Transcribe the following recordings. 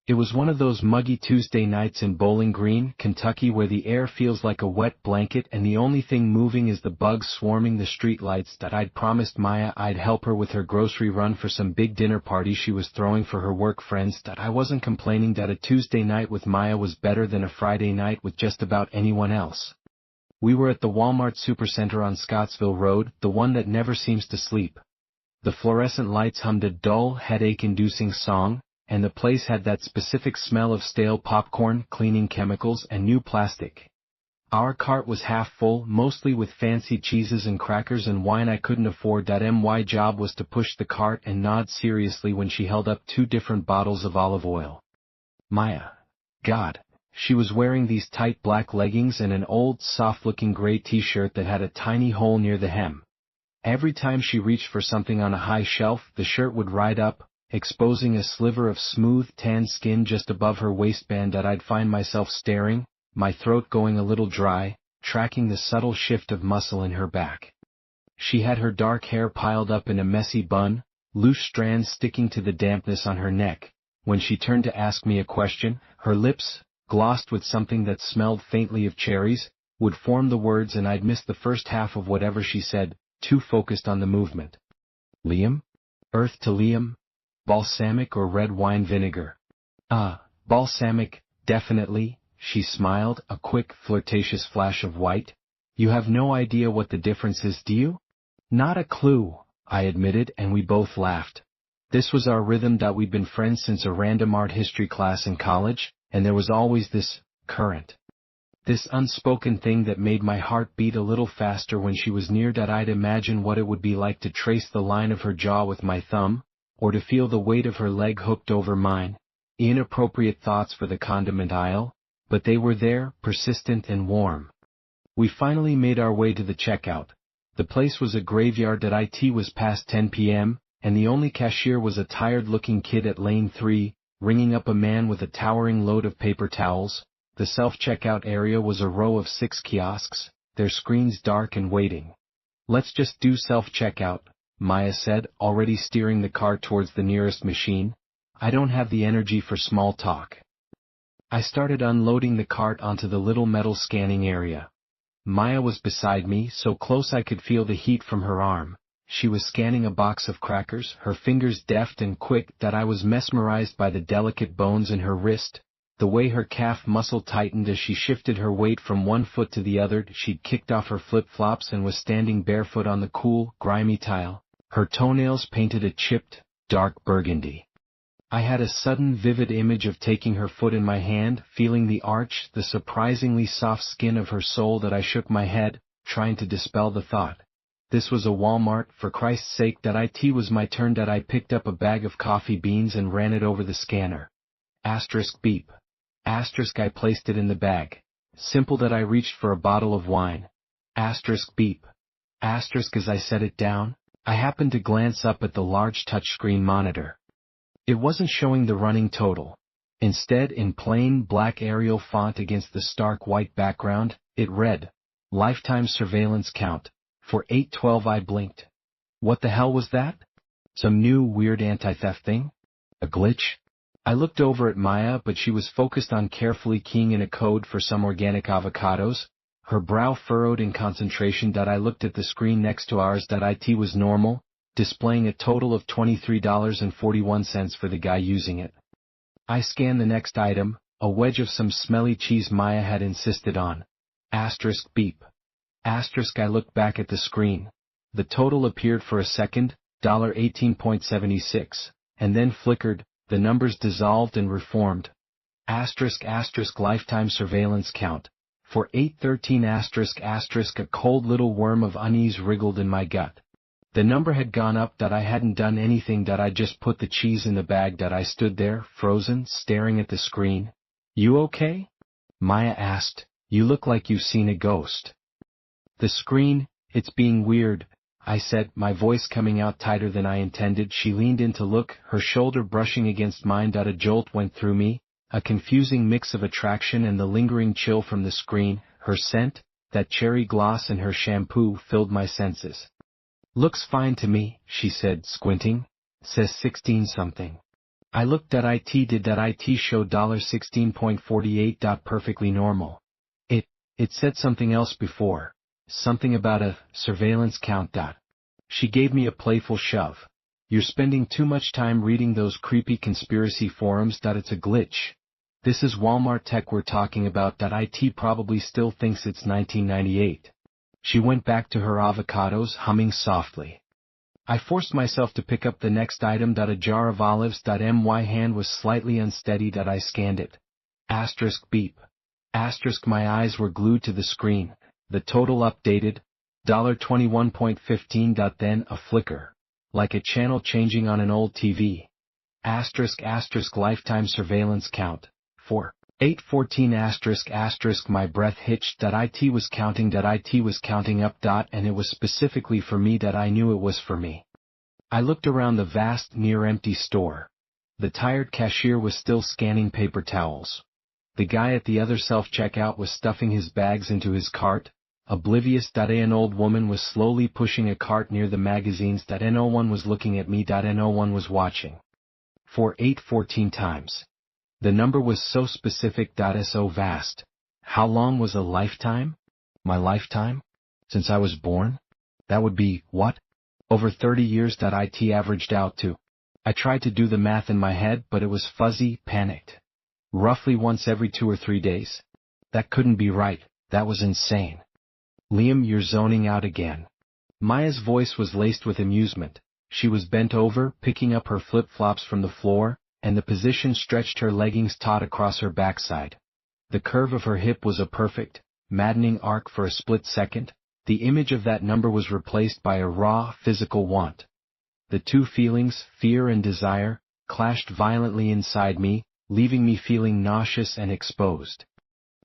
It was one of those muggy Tuesday nights in Bowling Green, Kentucky, where the air feels like a wet blanket and the only thing moving is the bugs swarming the streetlights. That I'd promised Maya I'd help her with her grocery run for some big dinner party she was throwing for her work friends. That I wasn't complaining that a Tuesday night with Maya was better than a Friday night with just about anyone else. We were at the Walmart Supercenter on Scottsville Road, the one that never seems to sleep. The fluorescent lights hummed a dull, headache-inducing song, and the place had that specific smell of stale popcorn, cleaning chemicals, and new plastic. Our cart was half full, mostly with fancy cheeses and crackers and wine I couldn't afford. That my job was to push the cart and nod seriously when she held up 2 different bottles of olive oil. Maya. God. She was wearing these tight black leggings and an old, soft-looking gray t-shirt that had a tiny hole near the hem. Every time she reached for something on a high shelf, the shirt would ride up, exposing a sliver of smooth tan skin just above her waistband. That I'd find myself staring, my throat going a little dry, tracking the subtle shift of muscle in her back. She had her dark hair piled up in a messy bun, loose strands sticking to the dampness on her neck. When she turned to ask me a question, her lips, glossed with something that smelled faintly of cherries, would form the words and I'd miss the first half of whatever she said, too focused on the movement. Liam? Earth to Liam? Balsamic or red wine vinegar? Balsamic, definitely, she smiled, a quick, flirtatious flash of white. You have no idea what the difference is, do you? Not a clue, I admitted, and we both laughed. This was our rhythm. That we'd been friends since a random art history class in college, and there was always this current. This unspoken thing that made my heart beat a little faster when she was near. That I'd imagine what it would be like to trace the line of her jaw with my thumb, or to feel the weight of her leg hooked over mine. Inappropriate thoughts for the condiment aisle, but they were there, persistent and warm. We finally made our way to the checkout. The place was a graveyard. That it was past 10 p.m., and the only cashier was a tired-looking kid at lane 3, ringing up a man with a towering load of paper towels. The self-checkout area was a row of 6 kiosks, their screens dark and waiting. Let's just do self-checkout, Maya said, already steering the car towards the nearest machine. I don't have the energy for small talk. I started unloading the cart onto the little metal scanning area. Maya was beside me, so close I could feel the heat from her arm. She was scanning a box of crackers, her fingers deft and quick. That I was mesmerized by the delicate bones in her wrist, the way her calf muscle tightened as she shifted her weight from one foot to the other. She'd kicked off her flip-flops and was standing barefoot on the cool, grimy tile. Her toenails painted a chipped, dark burgundy. I had a sudden vivid image of taking her foot in my hand, feeling the arch, the surprisingly soft skin of her sole. That I shook my head, trying to dispel the thought. This was a Walmart, for Christ's sake. That it was my turn. That I picked up a bag of coffee beans and ran it over the scanner. Asterisk beep. Asterisk I placed it in the bag. Simple. That I reached for a bottle of wine. Asterisk beep. Asterisk as I set it down, I happened to glance up at the large touchscreen monitor. It wasn't showing the running total. Instead, in plain black Arial font against the stark white background, it read, Lifetime surveillance count. For 8/12. I blinked. What the hell was that? Some new weird anti-theft thing? A glitch? I looked over at Maya, but she was focused on carefully keying in a code for some organic avocados, her brow furrowed in concentration. That I looked at the screen next to ours. That it was normal, displaying a total of $23.41 for the guy using it. I scanned the next item, a wedge of some smelly cheese Maya had insisted on. Asterisk beep. Asterisk I looked back at the screen. The total appeared for a second, $18.76, and then flickered, the numbers dissolved and reformed. Asterisk asterisk lifetime surveillance count. For 8/13 asterisk asterisk. A cold little worm of unease wriggled in my gut. The number had gone up. That I hadn't done anything. That I just put the cheese in the bag. That I stood there, frozen, staring at the screen. You okay? Maya asked. You look like you've seen a ghost. The screen, it's being weird, I said, my voice coming out tighter than I intended. She leaned in to look, her shoulder brushing against mine. A jolt went through me, a confusing mix of attraction and the lingering chill from the screen. Her scent, that cherry gloss in her shampoo, filled my senses. Looks fine to me, she said, squinting. Says 16-something. I looked at IT. Did that IT show $16.48. Perfectly normal. It said something else before. Something about a surveillance count. She gave me a playful shove. You're spending too much time reading those creepy conspiracy forums. It's a glitch. This is Walmart tech we're talking about. IT probably still thinks it's 1998. She went back to her avocados, humming softly. I forced myself to pick up the next item. A jar of olives. My hand was slightly unsteady. I scanned it. Asterisk beep. Asterisk. My eyes were glued to the screen. The total updated. $21.15. Then a flicker. Like a channel changing on an old TV. Asterisk asterisk lifetime surveillance count. 4/8/14 asterisk asterisk. My breath hitched. IT was counting. IT was counting up. And it was specifically for me. I knew it was for me. I looked around the vast, near-empty store. The tired cashier was still scanning paper towels. The guy at the other self-checkout was stuffing his bags into his cart. Oblivious. An old woman was slowly pushing a cart near the magazines. No one was looking at me. No one was watching. 4/8/14 times. The number was so specific. So vast. How long was a lifetime? My lifetime? Since I was born? That would be, what? Over 30 years. IT averaged out to. I tried to do the math in my head, but it was fuzzy, panicked. Roughly once every 2 or 3 days. That couldn't be right. That was insane. Liam, you're zoning out again. Maya's voice was laced with amusement. She was bent over, picking up her flip-flops from the floor, and the position stretched her leggings taut across her backside. The curve of her hip was a perfect, maddening arc. For a split second. The image of that number was replaced by a raw, physical want. The two feelings, fear and desire, clashed violently inside me, leaving me feeling nauseous and exposed.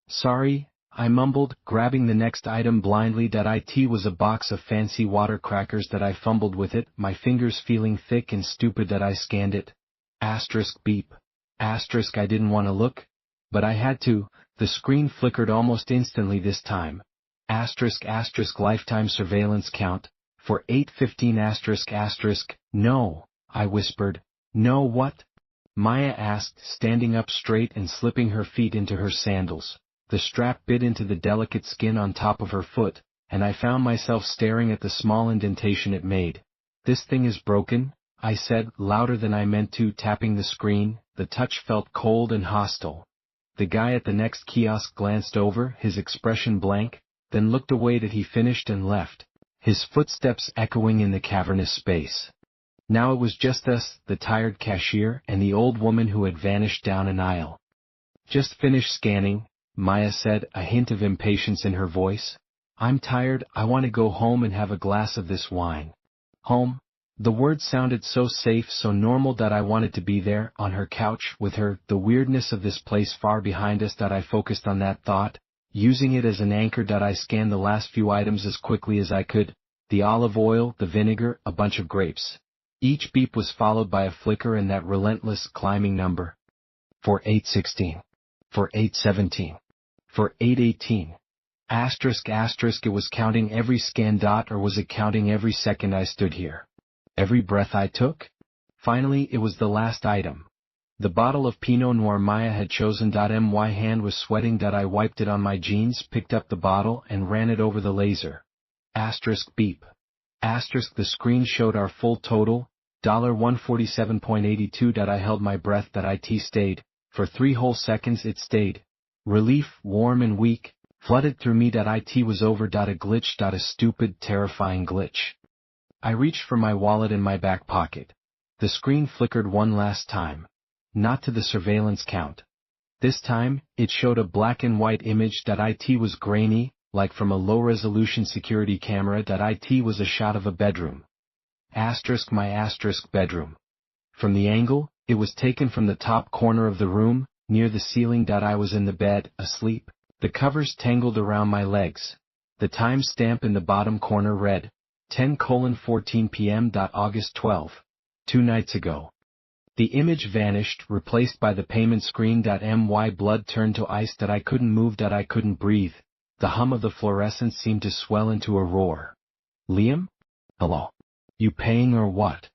Sorry, I mumbled, grabbing the next item blindly. It was a box of fancy water crackers. I fumbled with it, my fingers feeling thick and stupid. I scanned it. Asterisk beep. Asterisk. I didn't want to look, but I had to. The screen flickered almost instantly this time. Asterisk asterisk lifetime surveillance count. 4/8/15 asterisk asterisk. No, I whispered. No what? Maya asked, standing up straight and slipping her feet into her sandals. The strap bit into the delicate skin on top of her foot, and I found myself staring at the small indentation it made. This thing is broken, I said, louder than I meant to, tapping the screen. The touch felt cold and hostile. The guy at the next kiosk glanced over, his expression blank, then looked away. He finished and left, his footsteps echoing in the cavernous space. Now it was just us, the tired cashier, and the old woman who had vanished down an aisle. Just finished scanning, Maya said, a hint of impatience in her voice. I'm tired. I want to go home and have a glass of this wine. Home? The word sounded so safe, so normal, that I wanted to be there, on her couch, with her. The weirdness of this place far behind us. I focused on that thought, using it as an anchor. I scanned the last few items as quickly as I could. The olive oil, the vinegar, a bunch of grapes. Each beep was followed by a flicker and that relentless, climbing number. 4/8/16. 4/8/17. 4/8/18. Asterisk asterisk. It was counting every scan. Or was it counting every second I stood here? Every breath I took? Finally, it was the last item. The bottle of Pinot Noir Maya had chosen. My hand was sweating. I wiped it on my jeans, picked up the bottle, and ran it over the laser. Asterisk beep. Asterisk. The screen showed our full total, $147.82. I held my breath. It stayed. For 3 whole seconds it stayed. Relief, warm and weak, flooded through me. It was over. A glitch. A stupid, terrifying glitch. I reached for my wallet in my back pocket. The screen flickered one last time. Not to the surveillance count. This time, it showed a black and white image. It was grainy, like from a low-resolution security camera. It was a shot of a bedroom. Asterisk. My asterisk bedroom. From the angle, it was taken from the top corner of the room, near the ceiling. I was in the bed, asleep, the covers tangled around my legs. The time stamp in the bottom corner read, 10:14 p.m. August 12. 2 nights ago. The image vanished, replaced by the payment screen. My blood turned to ice. I couldn't move. I couldn't breathe. The hum of the fluorescence seemed to swell into a roar. Liam? Hello. You paying or what?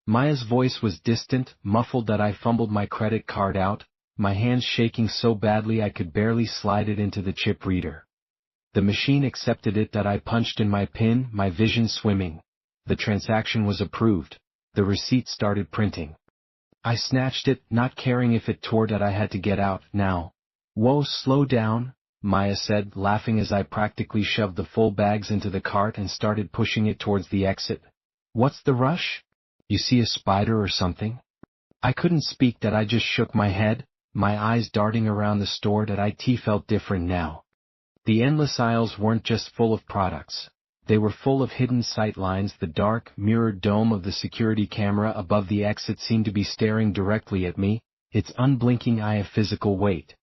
Maya's voice was distant, muffled that I fumbled my credit card out, my hands shaking so badly I could barely slide it into the chip reader. The machine accepted it that I punched in my PIN, my vision swimming. The transaction was approved. The receipt started printing. I snatched it, not caring if it tore that I had to get out, now. Whoa, slow down, Maya said, laughing as I practically shoved the full bags into the cart and started pushing it towards the exit. What's the rush? You see a spider or something? I couldn't speak that I just shook my head, my eyes darting around the store that IT felt different now. The endless aisles weren't just full of products. They were full of hidden sight lines. The dark, mirrored dome of the security camera above the exit seemed to be staring directly at me, its unblinking eye a physical weight.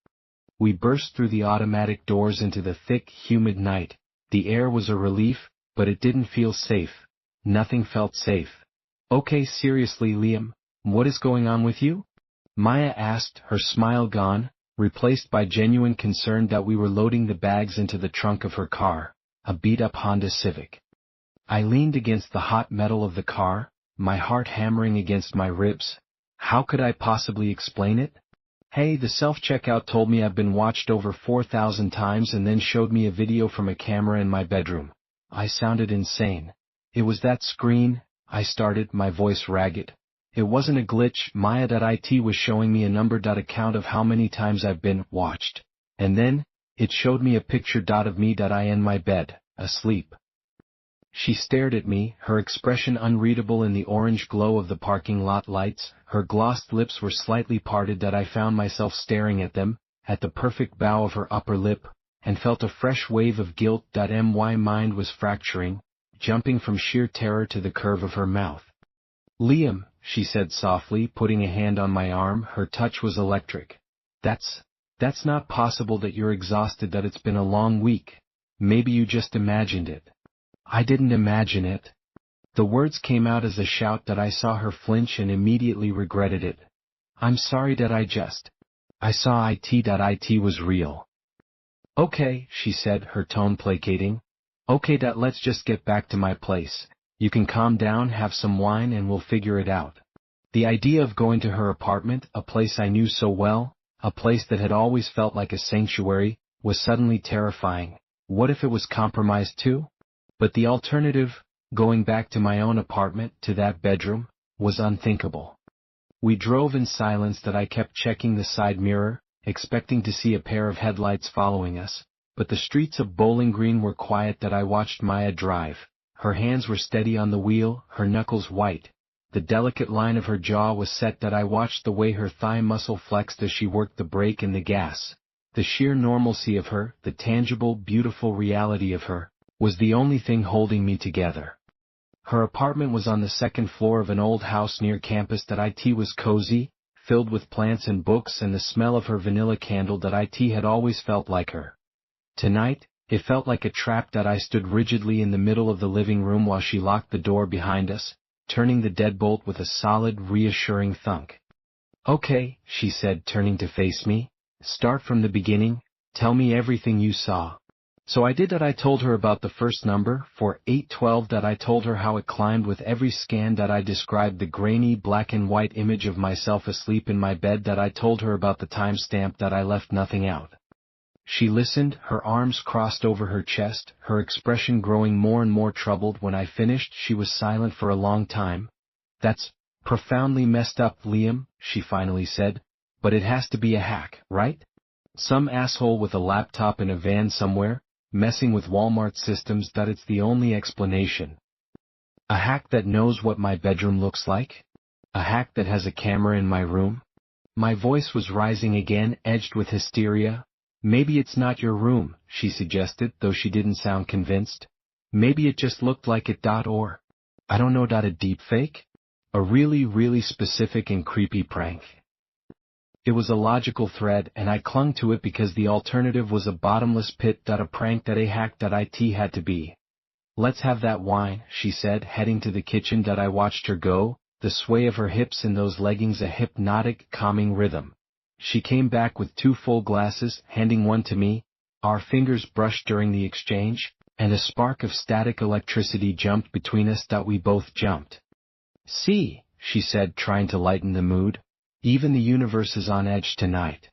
We burst through the automatic doors into the thick, humid night. The air was a relief, but it didn't feel safe. Nothing felt safe. Okay, seriously, Liam, what is going on with you? Maya asked, her smile gone, replaced by genuine concern that we were loading the bags into the trunk of her car, a beat-up Honda Civic. I leaned against the hot metal of the car, my heart hammering against my ribs. How could I possibly explain it? Hey, the self-checkout told me I've been watched over 4,000 times and then showed me a video from a camera in my bedroom. I sounded insane. It was that screen, I started, my voice ragged. It wasn't a glitch, Maya.it was showing me a number.account of how many times I've been watched. And then, it showed me a picture of me in my bed, asleep. She stared at me, her expression unreadable in the orange glow of the parking lot lights. Her glossed lips were slightly parted that I found myself staring at them, at the perfect bow of her upper lip, and felt a fresh wave of guilt. My mind was fracturing, jumping from sheer terror to the curve of her mouth. Liam, she said softly, putting a hand on my arm. Her touch was electric. That's not possible, that you're exhausted, that it's been a long week. Maybe you just imagined it. I didn't imagine it. The words came out as a shout that I saw her flinch and immediately regretted it. I'm sorry that I saw it was real. Okay, she said, her tone placating. Okay, let's just get back to my place. You can calm down, have some wine, and we'll figure it out. The idea of going to her apartment, a place I knew so well, a place that had always felt like a sanctuary, was suddenly terrifying. What if it was compromised too? But the alternative, going back to my own apartment, to that bedroom, was unthinkable. We drove in silence that I kept checking the side mirror, expecting to see a pair of headlights following us, but the streets of Bowling Green were quiet that I watched Maya drive. Her hands were steady on the wheel, her knuckles white. The delicate line of her jaw was set that I watched the way her thigh muscle flexed as she worked the brake and the gas. The sheer normalcy of her, the tangible, beautiful reality of her, was the only thing holding me together. Her apartment was on the second floor of an old house near campus. It was cozy, filled with plants and books and the smell of her vanilla candle. It had always felt like her. Tonight, it felt like a trap. I stood rigidly in the middle of the living room while she locked the door behind us, turning the deadbolt with a solid, reassuring thunk. Okay, she said, turning to face me. Start from the beginning, tell me everything you saw. So I did. I told her about the first number, 4812. I told her how it climbed with every scan. I described the grainy black and white image of myself asleep in my bed. I told her about the timestamp. I left nothing out. She listened, her arms crossed over her chest, her expression growing more and more troubled. When I finished, she was silent for a long time. That's profoundly messed up, Liam, she finally said, but it has to be a hack, right? Some asshole with a laptop in a van somewhere, messing with Walmart systems. It's the only explanation. A hack that knows what my bedroom looks like? A hack that has a camera in my room? My voice was rising again, edged with hysteria. Maybe it's not your room, she suggested, though she didn't sound convinced. Maybe it just looked like it. Or, I don't know. A deepfake? A really, really specific and creepy prank. It was a logical thread, and I clung to it because the alternative was a bottomless pit. A prank, a hack. It had to be. Let's have that wine, she said, heading to the kitchen. I watched her go, the sway of her hips in those leggings a hypnotic, calming rhythm. She came back with 2 full glasses, handing one to me. Our fingers brushed during the exchange, and a spark of static electricity jumped between us. We both jumped. See, she said, trying to lighten the mood. Even the universe is on edge tonight.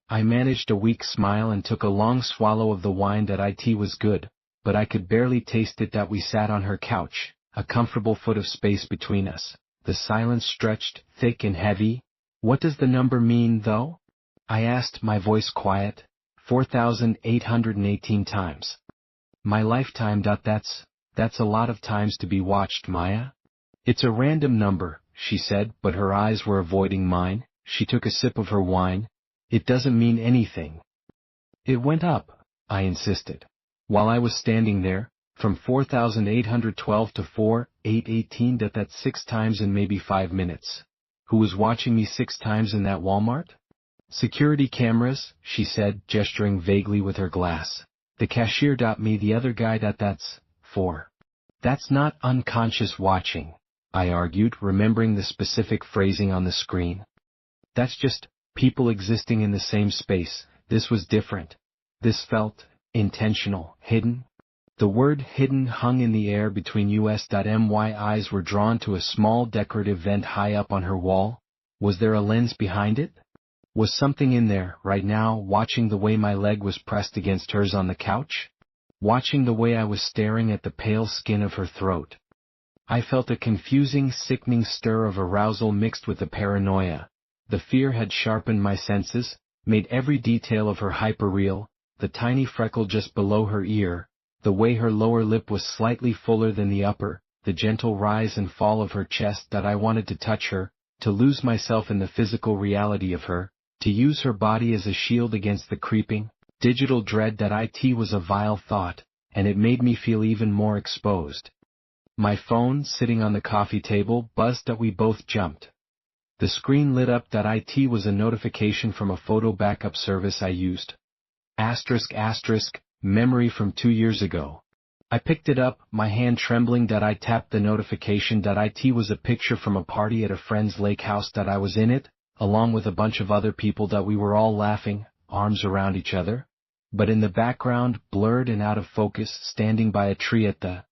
I managed a weak smile and took a long swallow of the wine. That it was good, but I could barely taste it. That we sat on her couch, a comfortable foot of space between us. The silence stretched, thick and heavy. What does the number mean, though? I asked, my voice quiet. 4,818 times. My lifetime. That's a lot of times to be watched, Maya. It's a random number, she said, but her eyes were avoiding mine. She took a sip of her wine. It doesn't mean anything. It went up, I insisted. While I was standing there, from 4,812 to 4,818. That's 6 times in maybe 5 minutes. Who was watching me 6 times in that Walmart? Security cameras, she said, gesturing vaguely with her glass. The cashier. Me, the other guy. That's 4. That's not unconscious watching, I argued, remembering the specific phrasing on the screen. That's just people existing in the same space. This was different. This felt intentional, hidden. The word hidden hung in the air between us. My eyes were drawn to a small decorative vent high up on her wall. Was there a lens behind it? Was something in there, right now, watching the way my leg was pressed against hers on the couch? Watching the way I was staring at the pale skin of her throat? I felt a confusing, sickening stir of arousal mixed with the paranoia. The fear had sharpened my senses, made every detail of her hyperreal, the tiny freckle just below her ear, the way her lower lip was slightly fuller than the upper, the gentle rise and fall of her chest. That I wanted to touch her, to lose myself in the physical reality of her, to use her body as a shield against the creeping, digital dread. That it was a vile thought, and it made me feel even more exposed. My phone, sitting on the coffee table, buzzed. We both jumped. The screen lit up. That it was a notification from a photo backup service I used. ***, memory from 2 years ago. I picked it up, my hand trembling. I tapped the notification. It was a picture from a party at a friend's lake house. I was in it, along with a bunch of other people. We were all laughing, arms around each other. But in the background, blurred and out of focus, standing by a tree at the